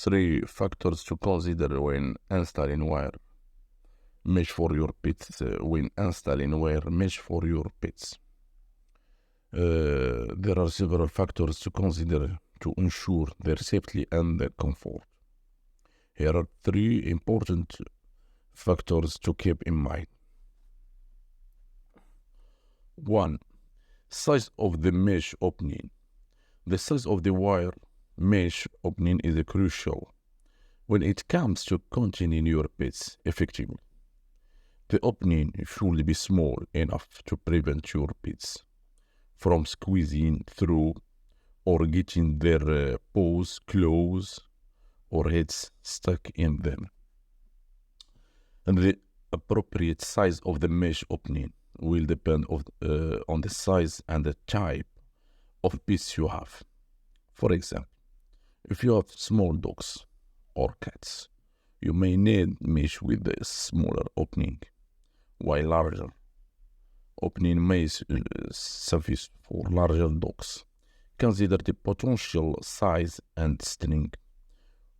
3 factors to consider when installing wire mesh for your pets. When installing wire mesh for your pets, there are several factors to consider to ensure their safety and their comfort. Here are 3 important factors to keep in mind. 1. Size of the mesh opening. The size of the wire mesh opening is crucial when it comes to containing your pets effectively. The opening should be small enough to prevent your pets from squeezing through or getting their paws, claws, or heads stuck in them. And the appropriate size of the mesh opening will depend on the size and the type of pets you have. For example, if you have small dogs or cats, you may need mesh with a smaller opening, while larger opening may suffice for larger dogs. Consider the potential size and strength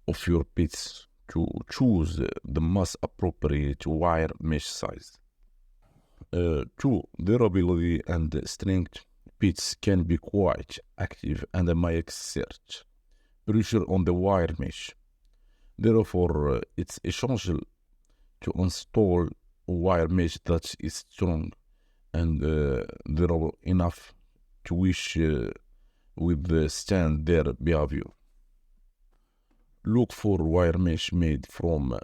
of your pets to choose the most appropriate wire mesh size. 2. Durability and strength. Pets can be quite active and may exert pressure on the wire mesh. Therefore, it's essential to install wire mesh that is strong and durable enough to withstand their behavior. Look for wire mesh made from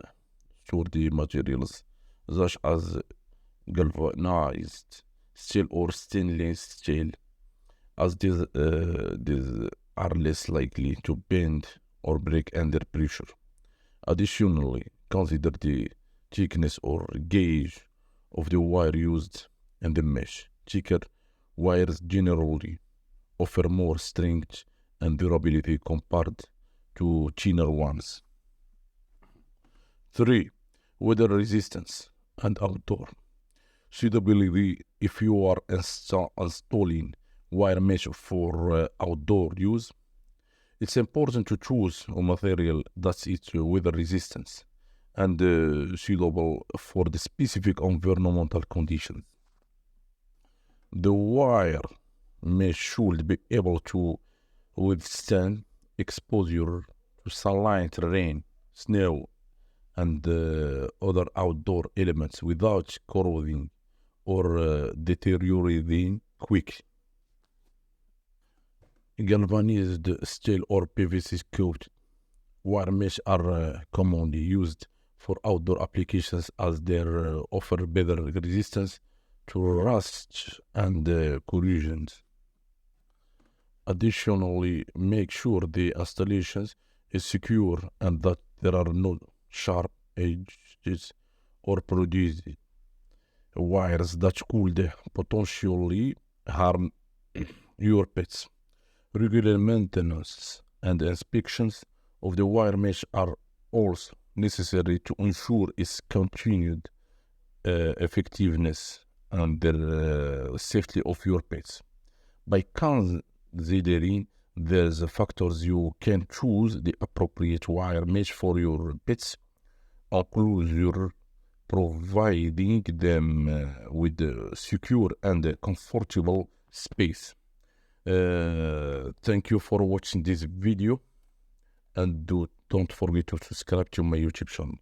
sturdy materials such as galvanized steel or stainless steel, as these are less likely to bend or break under pressure. Additionally, consider the thickness or gauge of the wire used in the mesh. Thicker wires generally offer more strength and durability compared to thinner ones. 3. Weather resistance and outdoor suitability. If you are installing wire mesh for outdoor use, it's important to choose a material that is weather resistant and suitable for the specific environmental conditions. The wire mesh should be able to withstand exposure to sunlight, rain, snow, and other outdoor elements without corroding or deteriorating quickly. Galvanized steel or PVC coated wire mesh are commonly used for outdoor applications as they offer better resistance to rust and corrosions. Additionally, make sure the installation is secure and that there are no sharp edges or produce wires that could potentially harm your pets. Regular maintenance and inspections of the wire mesh are also necessary to ensure its continued effectiveness and the safety of your pets. By considering these factors, you can choose the appropriate wire mesh for your pets, enclosure, providing them with a secure and comfortable space. Thank you for watching this video, and don't forget to subscribe to my YouTube channel.